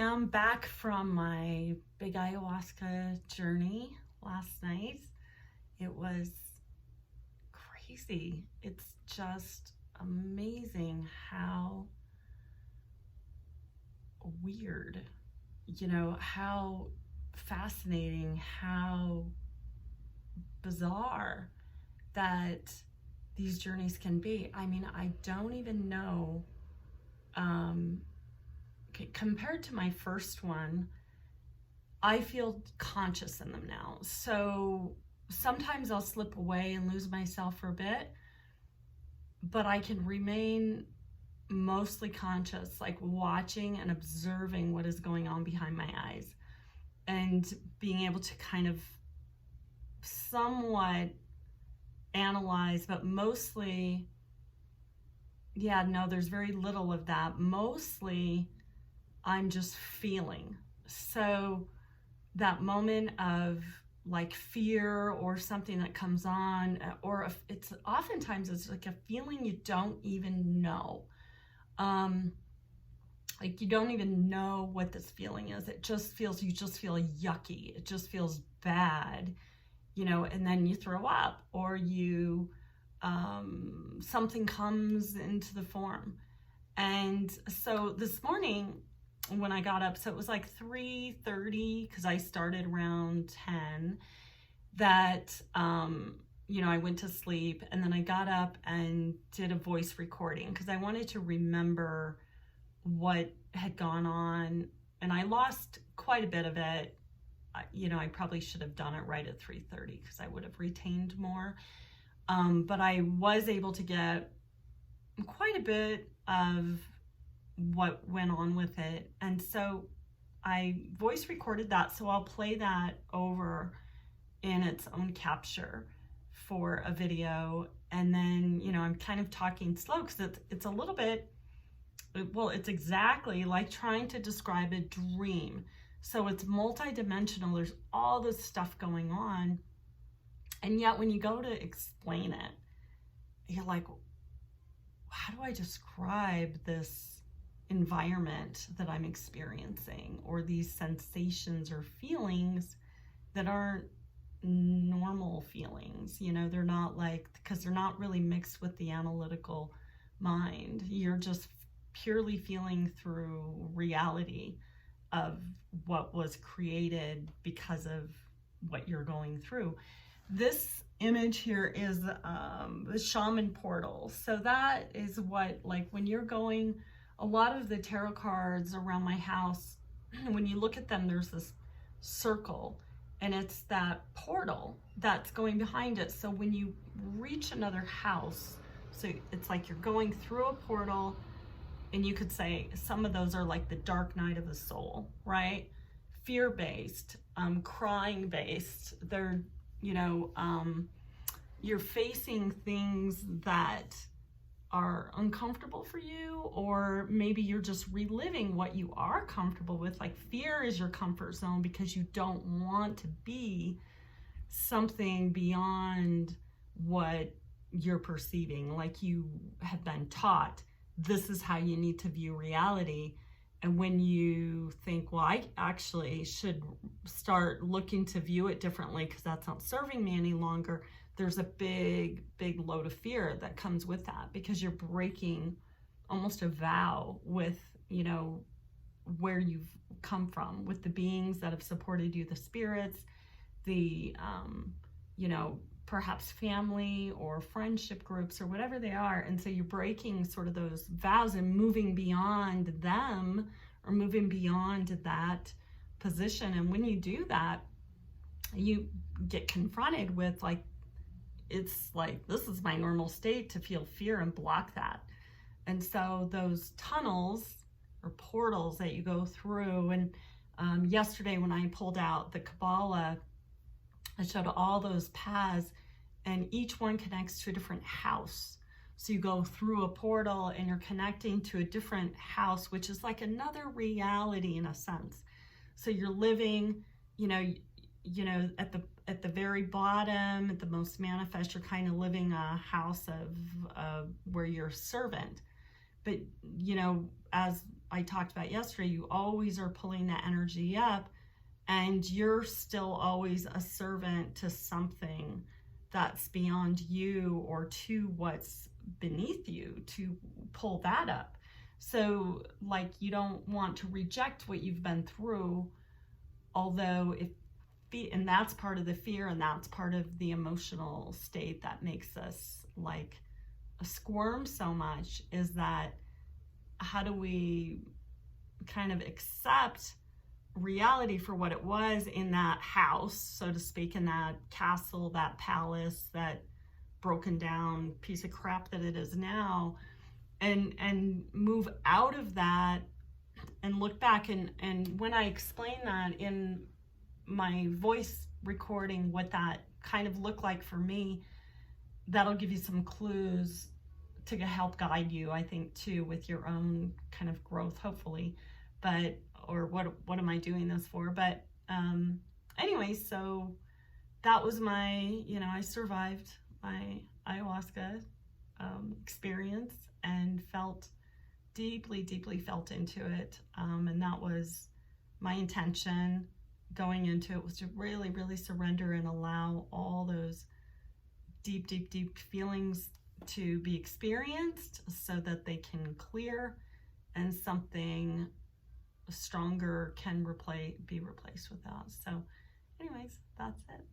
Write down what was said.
am back from my big ayahuasca journey last night. It was crazy. It's just amazing how weird, how fascinating, how bizarre that these journeys can be. I mean, I don't even know. Compared to my first one, I feel conscious in them now. So sometimes I'll slip away and lose myself for a bit, but I can remain mostly conscious, like watching and observing what is going on behind my eyes and being able to kind of somewhat analyze, but mostly, there's very little of that. Mostly I'm just feeling. So that moment of like fear or something that comes on, or if it's oftentimes it's like a feeling you don't even know. Like you don't even know what this feeling is. You just feel yucky. It just feels bad, and then you throw up or you, something comes into the form. And so this morning when I got up, so it was like 3:30 because I started around 10, that, I went to sleep, and then I got up and did a voice recording because I wanted to remember what had gone on, and I lost quite a bit of it. I probably should have done it right at 3:30 because I would have retained more. But I was able to get quite a bit of what went on with it. And so I voice recorded that. So I'll play that over in its own capture for a video. And then, I'm kind of talking slow because it's a little bit, well, it's exactly like trying to describe a dream. So it's multidimensional. There's all this stuff going on. And yet when you go to explain it, you're like, how do I describe this environment that I'm experiencing, or these sensations or feelings that aren't normal feelings? They're not because they're not really mixed with the analytical mind. You're just purely feeling through reality of what was created because of what you're going through. This image here is the shaman portal. So that is what, like when you're going, a lot of the tarot cards around my house, when you look at them, there's this circle, and it's that portal that's going behind it. So when you reach another house, so it's like you're going through a portal, and you could say some of those are like the dark night of the soul, right? Fear-based, crying-based. They're, you're facing things that are uncomfortable for you, or maybe you're just reliving what you are comfortable with. Like fear is your comfort zone because you don't want to be something beyond what you're perceiving. Like you have been taught this is how you need to view reality. And when you think, well, I actually should start looking to view it differently because that's not serving me any longer, there's a big, big load of fear that comes with that, because you're breaking almost a vow with, where you've come from, with the beings that have supported you, the spirits, the, perhaps family or friendship groups or whatever they are. And so you're breaking sort of those vows and moving beyond them, or moving beyond that position. And when you do that, you get confronted with it's like, this is my normal state to feel fear and block that. And so those tunnels or portals that you go through, and yesterday when I pulled out the Kabbalah, I showed all those paths, and each one connects to a different house. So you go through a portal and you're connecting to a different house, which is like another reality in a sense. So you're living, at the very bottom, at the most manifest, you're kind of living a house of where you're a servant. But as I talked about yesterday, you always are pulling that energy up, and you're still always a servant to something that's beyond you or to what's beneath you to pull that up. So like, you don't want to reject what you've been through, although and that's part of the fear, and that's part of the emotional state that makes us like squirm so much, is that how do we kind of accept reality for what it was in that house, so to speak, in that castle, that palace, that broken down piece of crap that it is now, and move out of that and look back. And when I explain that in my voice recording, what that kind of looked like for me, that'll give you some clues to help guide you, I think, too, with your own kind of growth, hopefully. But, or what am I doing this for? But anyway, so that was my, I survived my ayahuasca experience and felt deeply felt into it. And that was my intention going into it, was to really surrender and allow all those deep feelings to be experienced so that they can clear and something stronger can be replaced with that. So anyways, that's it.